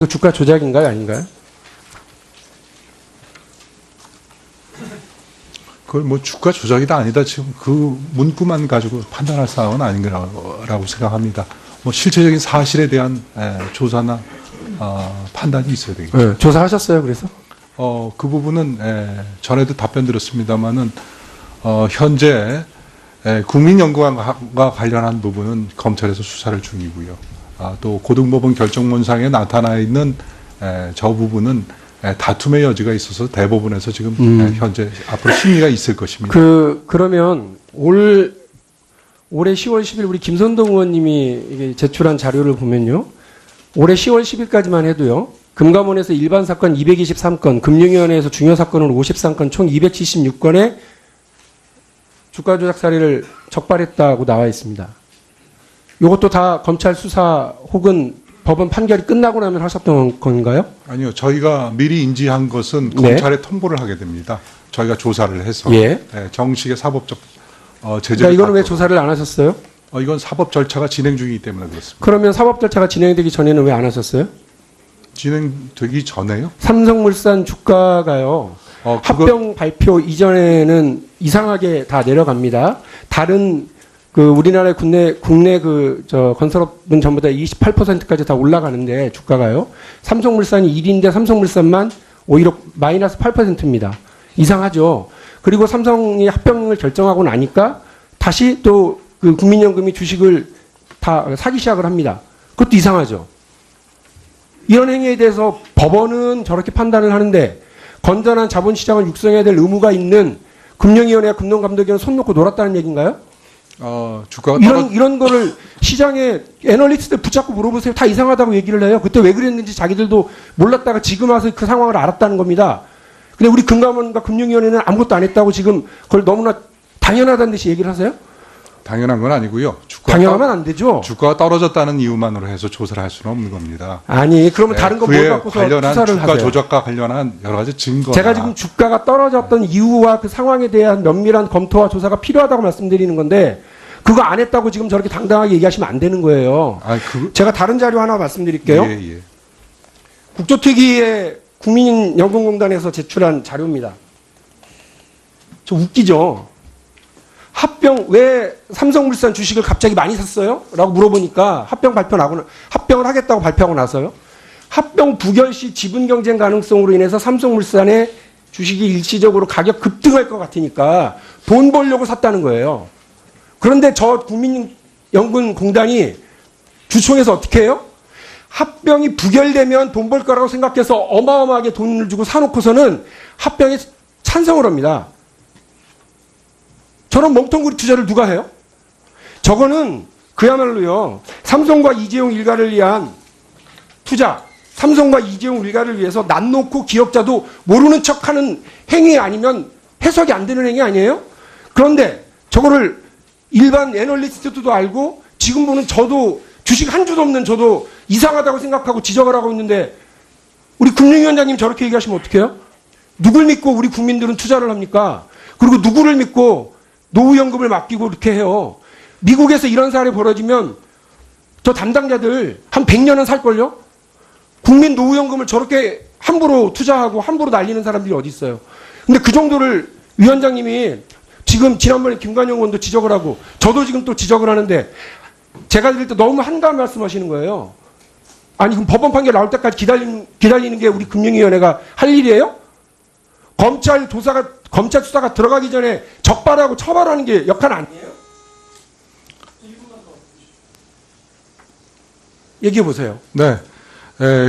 주가 조작인가요, 아닌가요? 그걸 뭐 주가 조작이다 아니다 지금 그 문구만 가지고 판단할 사항은 아닌 거라고 생각합니다. 뭐 실체적인 사실에 대한 조사나 판단이 있어야 되겠죠. 네, 조사하셨어요, 그래서? 그 부분은 전에도 답변 드렸습니다만은 현재 국민연금과 관련한 부분은 검찰에서 수사를 중이고요. 또 고등법원 결정문상에 나타나 있는 저 부분은 다툼의 여지가 있어서 대법원에서 지금 현재 앞으로 심의가 있을 것입니다. 그러면 올해 10월 10일 우리 김선동 의원님이 이게 제출한 자료를 보면요. 올해 10월 10일까지만 해도요. 금감원에서 일반 사건 223건, 금융위원회에서 중요 사건으로 53건, 총 276건의 주가 조작 사례를 적발했다고 나와 있습니다. 이것도 다 검찰 수사 혹은 법원 판결이 끝나고 나면 하셨던 건가요? 아니요. 저희가 미리 인지한 것은 검찰에 통보를 하게 됩니다. 저희가 조사를 해서 정식의 사법적 제재를 그러니까 이거는 왜 조사를 안 하셨어요? 이건 사법 절차가 진행 중이기 때문에 그렇습니다. 그러면 사법 절차가 진행되기 전에는 왜 안 하셨어요? 진행되기 전에요? 삼성물산 주가가요. 합병 발표 이전에는 이상하게 다 내려갑니다. 다른 우리나라의 국내 건설업은 전부 다 28%까지 다 올라가는데 주가가요. 삼성물산이 1위인데 삼성물산만 오히려 마이너스 8%입니다. 이상하죠. 그리고 삼성이 합병을 결정하고 나니까 다시 또 그 국민연금이 주식을 다 사기 시작을 합니다. 그것도 이상하죠. 이런 행위에 대해서 법원은 저렇게 판단을 하는데 건전한 자본시장을 육성해야 될 의무가 있는 금융위원회와 금융감독위원회는 손 놓고 놀았다는 얘기인가요? 주가가 이런 거를 시장에 애널리스트들 붙잡고 물어보세요. 다 이상하다고 얘기를 해요. 그때 왜 그랬는지 자기들도 몰랐다가 지금 와서 그 상황을 알았다는 겁니다. 근데 우리 금감원과 금융위원회는 아무것도 안 했다고 지금 그걸 너무나 당연하다는 듯이 얘기를 하세요? 당연한 건 아니고요. 당연하면 안 되죠. 주가가 떨어졌다는 이유만으로 해서 조사를 할 수는 없는 겁니다. 아니, 그러면 다른 거 뭘 갖고서 수사를 주가 하세요? 조작과 관련한 여러 가지 증거. 제가 지금 주가가 떨어졌던 이유와 그 상황에 대한 면밀한 검토와 조사가 필요하다고 말씀드리는 건데 그거 안 했다고 지금 저렇게 당당하게 얘기하시면 안 되는 거예요. 제가 다른 자료 하나 말씀드릴게요. 예. 국조특위의 국민연금공단에서 제출한 자료입니다. 저 웃기죠? 왜 삼성물산 주식을 갑자기 많이 샀어요? 라고 물어보니까 합병을 하겠다고 발표하고 나서요. 합병 부결 시 지분 경쟁 가능성으로 인해서 삼성물산의 주식이 일시적으로 가격 급등할 것 같으니까 돈 벌려고 샀다는 거예요. 그런데 저 국민연금공단이 주총에서 어떻게 해요? 합병이 부결되면 돈 벌 거라고 생각해서 어마어마하게 돈을 주고 사놓고서는 합병에 찬성을 합니다. 저런 멍텅구리 투자를 누가 해요? 저거는 그야말로요. 삼성과 이재용 일가를 위한 투자, 삼성과 이재용 일가를 위해서 난 놓고 기업자도 모르는 척하는 행위 아니면 해석이 안 되는 행위 아니에요? 그런데 저거를 일반 애널리스트도 알고 지금 보는 저도 주식 한 주도 없는 저도 이상하다고 생각하고 지적을 하고 있는데 우리 금융위원장님 저렇게 얘기하시면 어떡해요? 누굴 믿고 우리 국민들은 투자를 합니까? 그리고 누구를 믿고 노후연금을 맡기고 이렇게 해요. 미국에서 이런 사례 벌어지면 저 담당자들 한 100년은 살걸요? 국민 노후연금을 저렇게 함부로 투자하고 함부로 날리는 사람들이 어디 있어요? 근데 그 정도를 위원장님이 지금 지난번에 김관영 의원도 지적을 하고 저도 지금 또 지적을 하는데 제가 들을 때 너무 한가한 말씀하시는 거예요. 아니 그럼 법원 판결 나올 때까지 기다리는 게 우리 금융위원회가 할 일이에요? 검찰 수사가 들어가기 전에 적발하고 처벌하는 게 역할 아니에요? 얘기해 보세요. 네.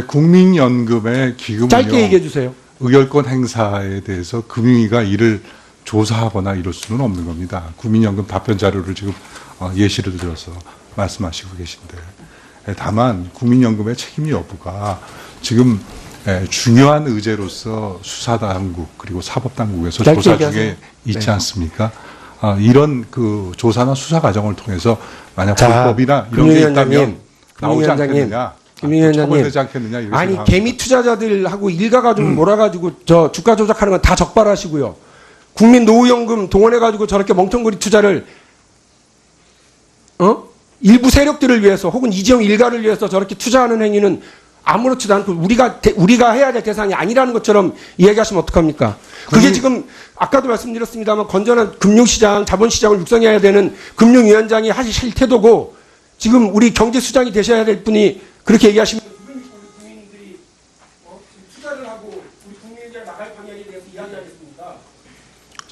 국민연금의 기금은요. 짧게 얘기해 주세요. 의결권 행사에 대해서 금융위가 이를 조사하거나 이럴 수는 없는 겁니다. 국민연금 답변 자료를 지금 예시를 들어서 말씀하시고 계신데 다만 국민연금의 책임 여부가 지금 중요한 의제로서 수사당국 그리고 사법당국에서 조사 중에 있지 않습니까? 이런 그 조사나 수사 과정을 통해서 만약 불법이나 이런 게 있다면 나오지 않겠느냐? 처벌되지 않겠느냐? 이렇게 아니 생각합니다. 개미 투자자들하고 일가가 좀 몰아가지고 저 주가 조작하는 건 다 적발하시고요. 국민 노후연금 동원해가지고 저렇게 멍텅구리 투자를 일부 세력들을 위해서 혹은 이재용 일가를 위해서 저렇게 투자하는 행위는 아무렇지도 않고 우리가 해야 될 대상이 아니라는 것처럼 이야기하시면 어떡합니까? 그게 지금 아까도 말씀드렸습니다만 건전한 금융시장, 자본시장을 육성해야 되는 금융위원장이 하실 태도고 지금 우리 경제수장이 되셔야 될 분이 그렇게 얘기하시면 우리 국민들이 투자를 하고 우리 국민들이 나갈 방향에 대해서 이야기하겠습니까?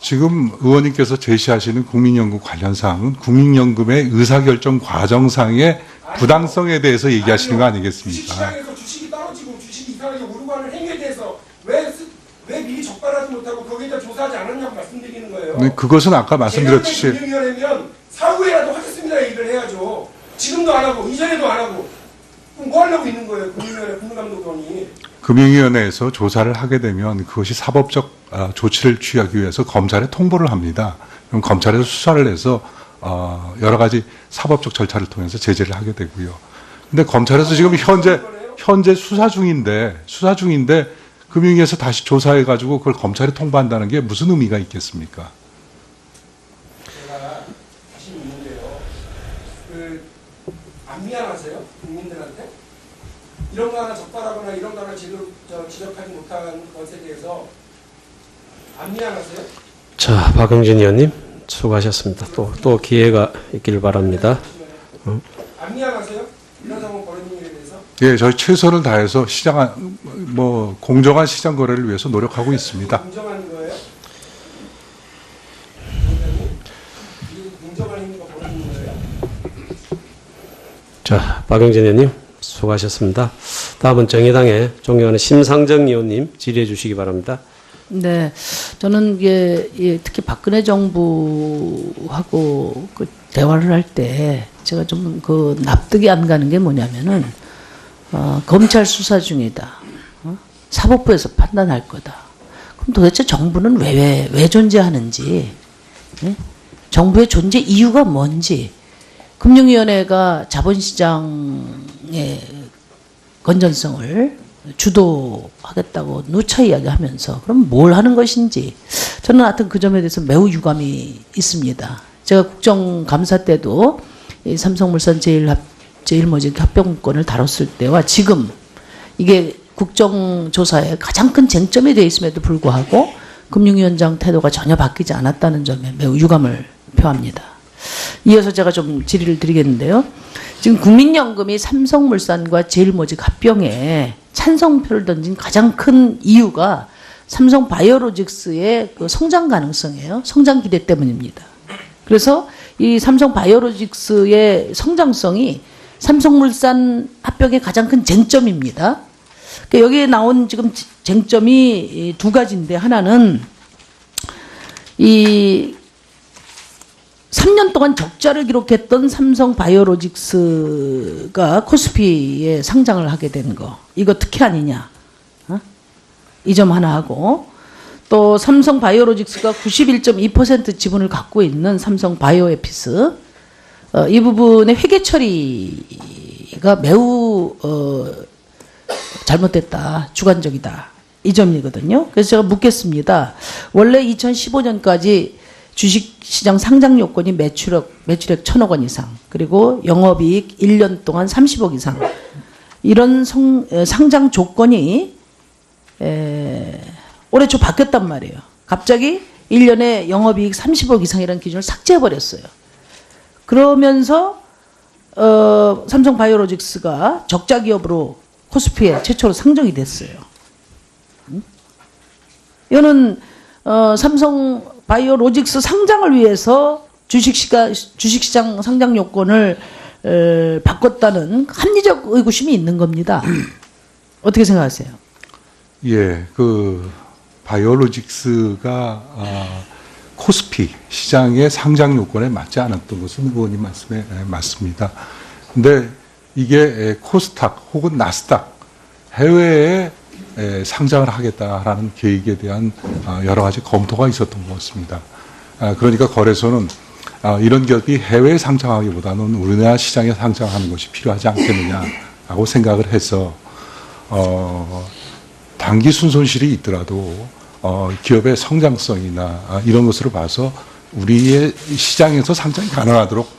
지금 의원님께서 제시하시는 국민연금 관련 사항은 국민연금의 의사결정 과정상의 부당성에 대해서 얘기하시는 거 아니겠습니까? 주식시장에서 주식이 떨어지고 주식이 이상하게 오르고 하는 행위에 대해서 왜 미리 적발하지 못하고 거기에 대해 조사하지 않았냐고 말씀드리는 거예요. 네, 그것은 아까 말씀드렸듯이 금융위원회면 사후에라도 하겠습니다 얘기를 해야죠. 지금도 안 하고 이전에도 안 하고 그럼 뭐 하려고 있는 거예요? 금융위원회 금융감독원이. 금융위원회에서 조사를 하게 되면 그것이 사법적 조치를 취하기 위해서 검찰에 통보를 합니다. 그럼 검찰에서 수사를 해서 여러 가지 사법적 절차를 통해서 제재를 하게 되고요. 근데 검찰에서 지금 현재 수사 중인데 금융위에서 다시 조사해 가지고 그걸 검찰에 통보한다는 게 무슨 의미가 있겠습니까? 제가 다시 묻는데요. 안 미안하세요? 국민들한테? 이런 거 하나 적발하거나 이런 거 하나 지적하지 못한 것에 대해서 안 미안하세요? 자, 박용진 의원님 수고하셨습니다. 또 기회가 있길 바랍니다. 안 미안하세요? 이런 상황 벌어진 일에 대해서? 예, 저희 최선을 다해서 공정한 시장 거래를 위해서 노력하고 있습니다. 공정한 거예요? 공정한 행위가 벌어진 거예요? 자, 박용진 의원님 수고하셨습니다. 다음은 정의당의 존경하는 심상정 의원님 질의해 주시기 바랍니다. 네, 저는 이게 특히 박근혜 정부하고 그 대화를 할 때 제가 좀 그 납득이 안 가는 게 뭐냐면은 검찰 수사 중이다, 사법부에서 판단할 거다. 그럼 도대체 정부는 왜 존재하는지, 예? 정부의 존재 이유가 뭔지, 금융위원회가 자본시장의 건전성을 주도하겠다고 누차 이야기하면서 그럼 뭘 하는 것인지 저는 하여튼 그 점에 대해서 매우 유감이 있습니다. 제가 국정감사 때도 이 삼성물산 제일모직 합병권을 다뤘을 때와 지금 이게 국정조사의 가장 큰 쟁점이 되어 있음에도 불구하고 금융위원장 태도가 전혀 바뀌지 않았다는 점에 매우 유감을 표합니다. 이어서 제가 좀 질의를 드리겠는데요. 지금 국민연금이 삼성물산과 제일모직 합병에 찬성표를 던진 가장 큰 이유가 삼성바이오로직스의 그 성장 가능성이에요. 성장 기대 때문입니다. 그래서 이 삼성바이오로직스의 성장성이 삼성물산 합병의 가장 큰 쟁점입니다. 그러니까 여기에 나온 지금 쟁점이 두 가지인데 하나는 이 3년 동안 적자를 기록했던 삼성바이오로직스가 코스피에 상장을 하게 된 거. 이거 특혜 아니냐. 이 점 하나 하고 또 삼성바이오로직스가 91.2% 지분을 갖고 있는 삼성바이오에피스 이 부분의 회계 처리가 매우 잘못됐다. 주관적이다. 이 점이거든요. 그래서 제가 묻겠습니다. 원래 2015년까지 주식시장 상장 요건이 매출액 1,000억 원 이상, 그리고 영업이익 1년 동안 30억 이상, 이런 상장 조건이 올해 초 바뀌었단 말이에요. 갑자기 1년에 영업이익 30억 이상이라는 기준을 삭제해버렸어요. 그러면서 삼성바이오로직스가 적자 기업으로 코스피에 최초로 상정이 됐어요. 이거는 삼성바이오로직스 상장을 위해서 주식시장 상장 요건을 바꿨다는 합리적 의구심이 있는 겁니다. 어떻게 생각하세요? 예, 그 바이오로직스가 코스피 시장의 상장 요건에 맞지 않았던 것은 의원님 말씀에 맞습니다. 근데 이게 코스닥 혹은 나스닥 해외에 상장을 하겠다라는 계획에 대한 여러 가지 검토가 있었던 것 같습니다. 그러니까 거래소는 이런 기업이 해외에 상장하기보다는 우리나라 시장에 상장하는 것이 필요하지 않겠느냐라고 생각을 해서 단기 순손실이 있더라도 기업의 성장성이나 이런 것으로 봐서 우리의 시장에서 상장이 가능하도록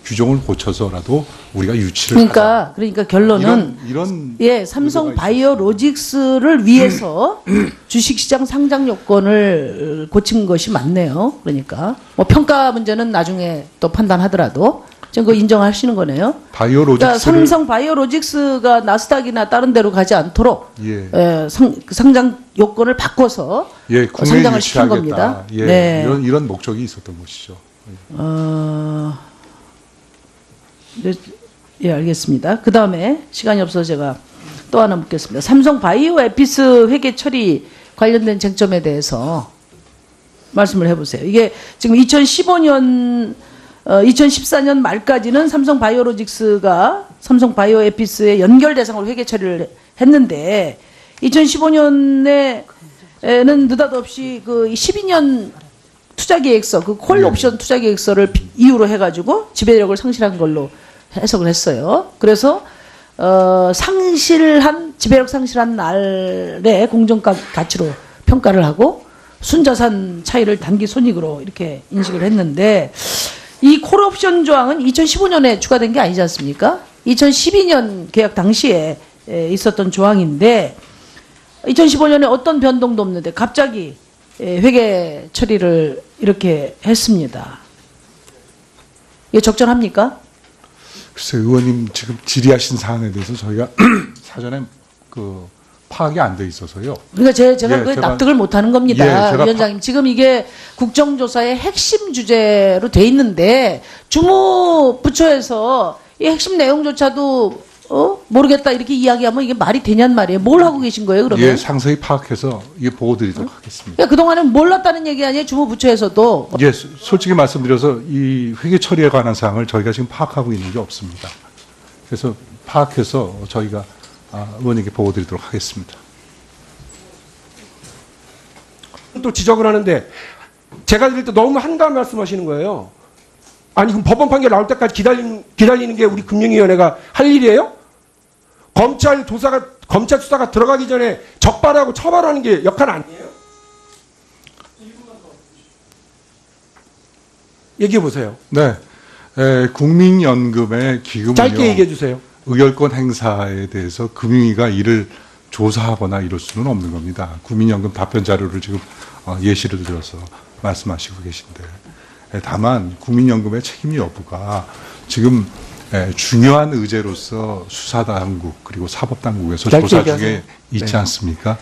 규정을 고쳐서라도 우리가 유치를 하자. 그러니까 결론은 이런 예, 삼성 의도가 바이오로직스를 위해서 주식시장 상장 요건을 고친 것이 맞네요. 그러니까 뭐 평가 문제는 나중에 또 판단하더라도 지금 그거 인정하시는 거네요. 바이오로직스를 그러니까 삼성 바이오로직스가 나스닥이나 다른 데로 가지 않도록 예. 상장 요건을 바꿔서 예, 국내에 상장을 시킨 유치하겠다. 겁니다. 예, 네. 이런 목적이 있었던 것이죠. 네, 예, 알겠습니다. 그 다음에 시간이 없어서 제가 또 하나 묻겠습니다. 삼성 바이오 에피스 회계 처리 관련된 쟁점에 대해서 말씀을 해보세요. 이게 지금 2014년 말까지는 삼성 바이오로직스가 삼성 바이오 에피스의 연결 대상으로 회계 처리를 했는데 2015년에는 느닷없이 그 12년 투자계획서, 그 콜 옵션 투자계획서를 이유로 해가지고 지배력을 상실한 걸로 해석을 했어요. 그래서 지배력 상실한 날의 공정가 가치로 평가를 하고 순자산 차이를 단기 손익으로 이렇게 인식을 했는데 이 콜옵션 조항은 2015년에 추가된 게 아니지 않습니까? 2012년 계약 당시에 있었던 조항인데 2015년에 어떤 변동도 없는데 갑자기 회계 처리를 이렇게 했습니다. 이게 적절합니까? 글쎄 의원님 지금 질의하신 사안에 대해서 저희가 사전에 그 파악이 안 돼 있어서요. 그러니까 제가 예, 그게 제가- 납득을 못하는 겁니다, 예, 제가 위원장님. 지금 이게 국정조사의 핵심 주제로 돼 있는데 주무부처에서 이 핵심 내용조차도 모르겠다 이렇게 이야기하면 이게 말이 되냔 말이에요. 뭘 하고 계신 거예요, 그러면? 예, 상세히 파악해서 이게 보고드리도록 하겠습니다. 그러니까 그동안은 몰랐다는 얘기 아니에요, 주무부처에서도. 예, 솔직히 말씀드려서 이 회계 처리에 관한 사항을 저희가 지금 파악하고 있는 게 없습니다. 그래서 파악해서 저희가 의원님께 보고드리도록 하겠습니다. 또 지적을 하는데 제가 들을 때 너무 한가한 말씀하시는 거예요. 아니 그럼 법원 판결 나올 때까지 기다리는 게 우리 금융위원회가 할 일이에요? 검찰 수사가 들어가기 전에 적발하고 처벌하는 게 역할 아니에요? 얘기해 보세요. 네, 국민연금의 기금은요. 짧게 얘기해 주세요. 의결권 행사에 대해서 금융위가 이를 조사하거나 이럴 수는 없는 겁니다. 국민연금 답변 자료를 지금 예시를 들어서 말씀하시고 계신데 다만 국민연금의 책임 여부가 지금 중요한 의제로서 수사당국 그리고 사법당국에서 짧게 조사 얘기하세요. 중에 있지 네. 않습니까?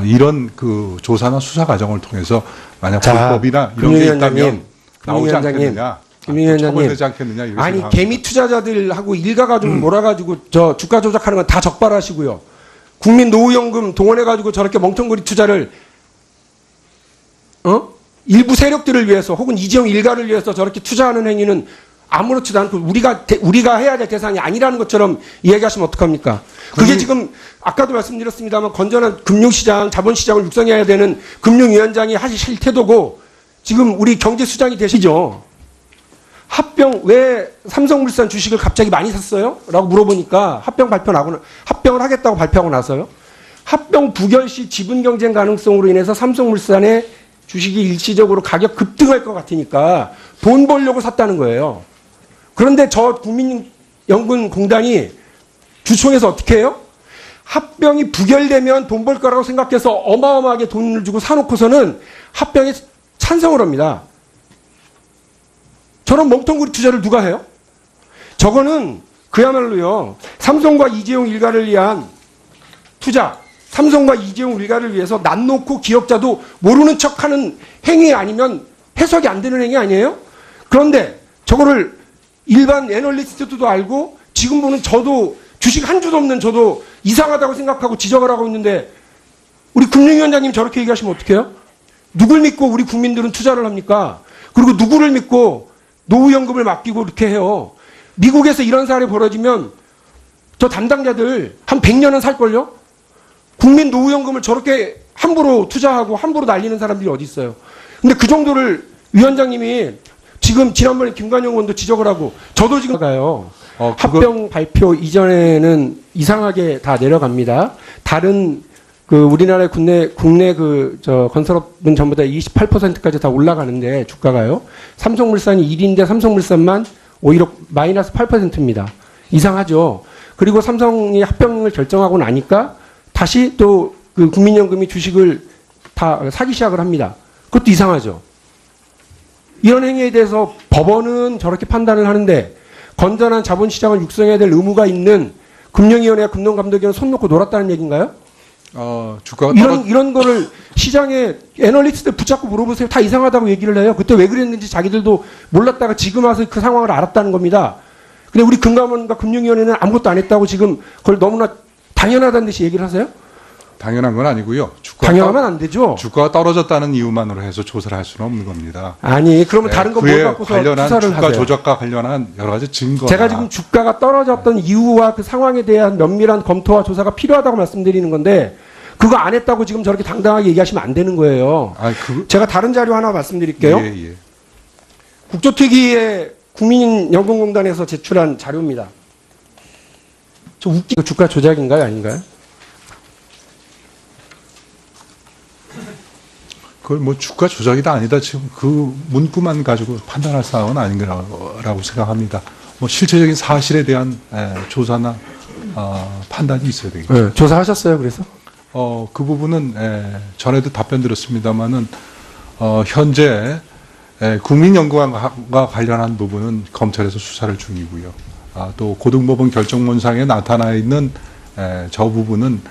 이런 그 조사나 수사 과정을 통해서 만약 자, 불법이나 이런 게 있다면 나오지 금융위원장님, 않겠느냐, 금융위원장님. 처벌되지 않겠느냐 이렇게 아니 생각합니다. 개미 투자자들하고 일가가 좀 몰아가지고 저 주가 조작하는 건 다 적발하시고요. 국민노후연금 동원해가지고 저렇게 멍텅구리 투자를 일부 세력들을 위해서 혹은 이재용 일가를 위해서 저렇게 투자하는 행위는 아무렇지도 않고 우리가 해야 될 대상이 아니라는 것처럼 이야기하시면 어떡합니까? 그게 지금 아까도 말씀드렸습니다만 건전한 금융시장, 자본시장을 육성해야 되는 금융위원장이 하실 태도고 지금 우리 경제수장이 되시죠. 왜 삼성물산 주식을 갑자기 많이 샀어요? 라고 물어보니까 합병을 하겠다고 발표하고 나서요. 합병 부결 시 지분 경쟁 가능성으로 인해서 삼성물산의 주식이 일시적으로 가격 급등할 것 같으니까 돈 벌려고 샀다는 거예요. 그런데 저 국민연금공단이 주총에서 어떻게 해요? 합병이 부결되면 돈 벌 거라고 생각해서 어마어마하게 돈을 주고 사놓고서는 합병에 찬성을 합니다. 저런 멍텅구리 투자를 누가 해요? 저거는 그야말로요, 삼성과 이재용 일가를 위한 투자, 삼성과 이재용 일가를 위해서 난 놓고 기억자도 모르는 척하는 행위 아니면 해석이 안 되는 행위 아니에요? 그런데 저거를 일반 애널리스트도 알고 지금 보는 저도 주식 한 주도 없는 저도 이상하다고 생각하고 지적을 하고 있는데 우리 금융위원장님 저렇게 얘기하시면 어떡해요? 누굴 믿고 우리 국민들은 투자를 합니까? 그리고 누구를 믿고 노후연금을 맡기고 이렇게 해요. 미국에서 이런 사례 벌어지면 저 담당자들 한 100년은 살걸요? 국민 노후연금을 저렇게 함부로 투자하고 함부로 날리는 사람들이 어디 있어요? 근데 그 정도를 위원장님이 지금 지난번에 김관영 의원도 지적을 하고 저도 지금 가요. 합병 발표 이전에는 이상하게 다 내려갑니다. 다른 그 우리나라의 국내 건설업은 전부 다 28%까지 다 올라가는데 주가가요. 삼성물산이 1위인데 삼성물산만 오히려 마이너스 8%입니다. 이상하죠. 그리고 삼성이 합병을 결정하고 나니까 다시 또 그 국민연금이 주식을 다 사기 시작을 합니다. 그것도 이상하죠. 이런 행위에 대해서 법원은 저렇게 판단을 하는데 건전한 자본시장을 육성해야 될 의무가 있는 금융위원회와 금융감독위원회는 손 놓고 놀았다는 얘기인가요? 주가가 이런 거를 시장에 애널리스트들 붙잡고 물어보세요. 다 이상하다고 얘기를 해요. 그때 왜 그랬는지 자기들도 몰랐다가 지금 와서 그 상황을 알았다는 겁니다. 근데 우리 금감원과 금융위원회는 아무것도 안 했다고 지금 그걸 너무나 당연하다는 듯이 얘기를 하세요? 당연한 건 아니고요. 당연하면 안 되죠. 주가가 떨어졌다는 이유만으로 해서 조사를 할 수는 없는 겁니다. 아니, 그러면 다른 거 뭘 그에 갖고서 관련한 수사를 주가 하세요? 조작과 관련한 여러 가지 증거. 제가 지금 주가가 떨어졌던 이유와 그 상황에 대한 면밀한 검토와 조사가 필요하다고 말씀드리는 건데 그거 안 했다고 지금 저렇게 당당하게 얘기하시면 안 되는 거예요. 제가 다른 자료 하나 말씀드릴게요. 예. 국조특위의 국민연금공단에서 제출한 자료입니다. 저 웃기고 주가 조작인가요, 아닌가요? 그걸 뭐 주가 조작이다 아니다 지금 그 문구만 가지고 판단할 사항은 아닌 거라고 생각합니다. 뭐 실체적인 사실에 대한 조사나 판단이 있어야 되겠죠. 네, 조사하셨어요, 그래서? 그 부분은 전에도 답변 드렸습니다만은 현재 국민연금과 관련한 부분은 검찰에서 수사를 중이고요. 또 고등법원 결정문상에 나타나 있는 저 부분은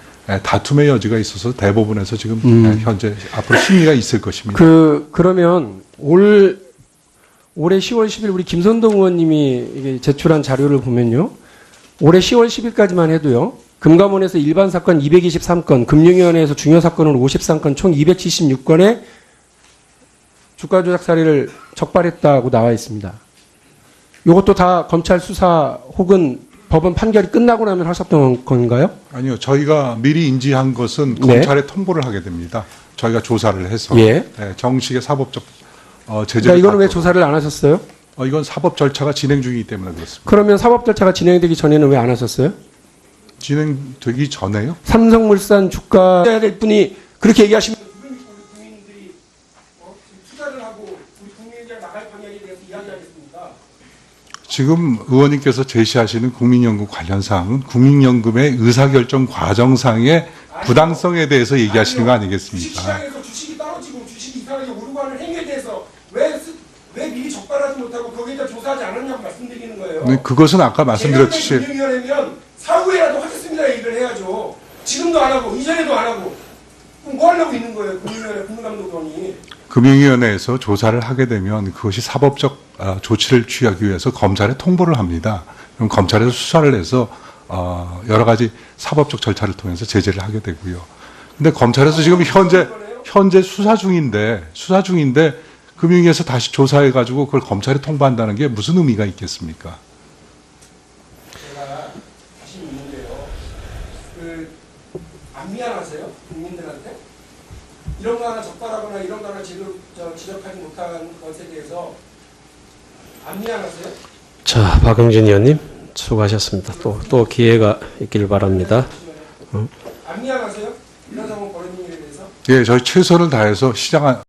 다툼의 여지가 있어서 대법원에서 지금 현재 앞으로 심리가 있을 것입니다. 그러면 올해 10월 10일 우리 김선동 의원님이 이게 제출한 자료를 보면요. 올해 10월 10일까지만 해도요. 금감원에서 일반 사건 223건, 금융위원회에서 중요 사건은 53건, 총 276건의 주가 조작 사례를 적발했다고 나와 있습니다. 이것도 다 검찰 수사 혹은 법원 판결이 끝나고 나면 하셨던 건가요? 아니요. 저희가 미리 인지한 것은 네. 검찰에 통보를 하게 됩니다. 저희가 조사를 해서 예. 정식의 사법적 제재를 그러니까 이거는 왜 받고. 조사를 안 하셨어요? 이건 사법 절차가 진행 중이기 때문에 그렇습니다. 그러면 사법 절차가 진행되기 전에는 왜 안 하셨어요? 진행되기 전에요? 삼성물산 주가 해야 될 분이 그렇게 얘기하시면 국민들이 투자를 하고 우리 국민들이 나갈 방향에 대해서 이야기하겠습니까? 지금 의원님께서 제시하시는 국민연금 관련 사항은 국민연금의 의사결정 과정상의 부당성에 대해서 얘기하시는 거 아니겠습니까? 주식시장에서 주식이 떨어지고 주식이 이상하게 오르고 하는 행위에 대해서 왜 미리 적발하지 못하고 거기에 대해 조사하지 않았냐고 말씀드리는 거예요. 네, 그것은 아까 말씀드렸듯이 금융위원회면 사후에라도 하겠습니다 얘기를 해야죠. 지금도 안 하고 이전에도 안 하고 그럼 뭐 하려고 있는 거예요? 금융위원회 금감독원이. 금융위원회에서 조사를 하게 되면 그것이 사법적 조치를 취하기 위해서 검찰에 통보를 합니다. 그럼 검찰에서 수사를 해서 여러 가지 사법적 절차를 통해서 제재를 하게 되고요. 근데 검찰에서 지금 현재 수사 중인데 금융위에서 다시 조사해 가지고 그걸 검찰에 통보한다는 게 무슨 의미가 있겠습니까? 제가 다시 묻는데요. 안 미안하세요? 국민들한테? 이런 거 하나 적발하거나 이런 거 하나 지적하지 못한 것에 대해서 안 미안하세요? 자, 박용진 의원님 수고하셨습니다. 또 기회가 있기를 바랍니다. 안 미안하세요? 이런 상황 벌어진 일에 대해서? 예, 저희 최선을 다해서 시장